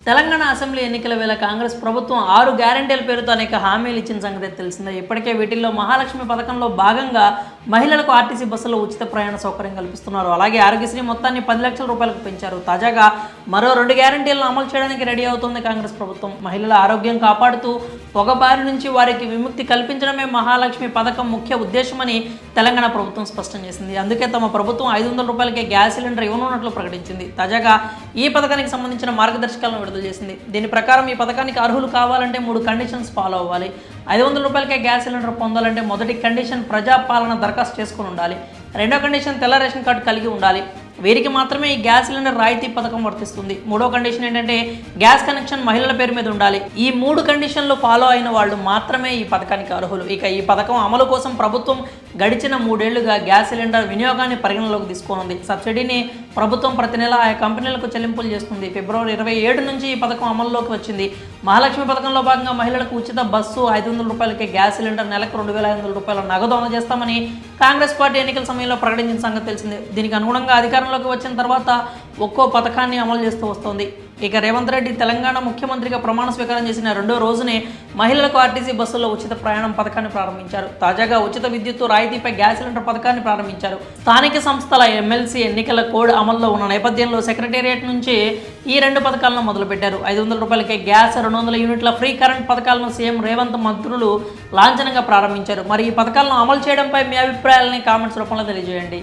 Telangana assembly ఎన్నికల వేళ కాంగ్రెస్ ప్రభుత్వం 6 గ్యారెంటీల పేరుతో అనేక హామీలు ఇచ్చిన సంగతి తెలిసిందే. ఇప్పటికే వీటిల్లో మహాలక్ష్మి పథకంలో భాగంగా మహిళలకు ఆర్టీసీ బస్సులో ఉచిత ప్రయాణ సౌకర్యం కల్పిస్తున్నారు. అలాగే ఆరోగ్యశ్రీ మొత్తాన్ని 10 లక్షల రూపాయలకు పెంచారు. తాజాగా మరో 2 గ్యారెంటీలను అమలు చేయడానికి రెడీ అవుతోంది కాంగ్రెస్ ప్రభుత్వం. మహిళల ఆరోగ్యం కాపాడుతూ పొగబారి నుంచి వారికి విముక్తి కల్పించడమే మహాలక్ష్మి పథకం ముఖ్య ఉద్దేశమని తెలంగాణ ప్రభుత్వం స్పష్టం చేసింది. అందుకే తమ ప్రభుత్వం 500 రూపాయలకే గ్యాస్ సిలిండర్ ఇవ్వనున్నట్లు ప్రకటించింది. తాజాగా ఈ పథకానికి సంబంధించిన మార్గదర్శకాలను విడుదల చేసింది. దీని ప్రకారం ఈ పథకానికి అర్హులు కావాలంటే 3 కండిషన్స్ ఫాలో అవ్వాలి. 500 రూపాయలకే గ్యాస్ సిలిండర్ పొందాలంటే మొదటి కండిషన్ ప్రజాపాలన దరఖాస్తు చేసుకుని ఉండాలి. రెండో కండిషన్ తెల్ల రేషన్ కార్డు కలిగి ఉండాలి. వీరికి మాత్రమే ఈ గ్యాస్ సిలిండర్ రాయితీ పథకం వర్తిస్తుంది. మూడో కండిషన్ ఏంటంటే గ్యాస్ కనెక్షన్ మహిళల పేరు మీద ఉండాలి. ఈ 3 కండిషన్లు ఫాలో అయిన వాళ్ళు మాత్రమే ఈ పథకానికి అర్హులు. ఇక ఈ పథకం అమలు కోసం ప్రభుత్వం గడిచిన 3 ఏళ్లుగా గ్యాస్ సిలిండర్ వినియోగాన్ని పరిగణలోకి తీసుకోనుంది. సబ్సిడీని ప్రభుత్వం ప్రతి నెల ఆయా కంపెనీలకు చెల్లింపులు చేస్తుంది. ఫిబ్రవరి 27 నుంచి ఈ పథకం అమల్లోకి వచ్చింది. మహాలక్ష్మి పథకంలో భాగంగా మహిళలకు ఉచిత బస్సు, 500 రూపాయలకే గ్యాస్ సిలిండర్, నెలకు 2500 రూపాయల నగదు అమలు చేస్తామని కాంగ్రెస్ పార్టీ ఎన్నికల సమయంలో ప్రకటించిన సంగతి తెలిసిందే. దీనికి అనుగుణంగా అధికారంలోకి వచ్చిన తర్వాత ఒక్కో పథకాన్ని అమలు చేస్తూ వస్తోంది. ఇక రేవంత్ రెడ్డి తెలంగాణ ముఖ్యమంత్రిగా ప్రమాణ స్వీకారం చేసిన 2వ రోజునే మహిళలకు ఆర్టీసీ బస్సుల్లో ఉచిత ప్రయాణం పథకాన్ని ప్రారంభించారు. తాజాగా ఉచిత విద్యుత్తు రాయితీపై గ్యాస్ సిలిండర్ పథకాన్ని ప్రారంభించారు. స్థానిక సంస్థల ఎమ్మెల్సీ ఎన్నికల కోడ్ అమల్లో ఉన్న నేపథ్యంలో సెక్రటేరియట్ నుంచి ఈ 2 పథకాలను మొదలుపెట్టారు. 500 రూపాయలకే గ్యాస్, 200 యూనిట్ల ఫ్రీ కరెంట్ పథకాలను సీఎం రేవంత్ మంత్రులు లాంఛనంగా ప్రారంభించారు. మరి ఈ పథకాలను అమలు చేయడంపై మీ అభిప్రాయాలని కామెంట్స్ రూపంలో తెలియజేయండి.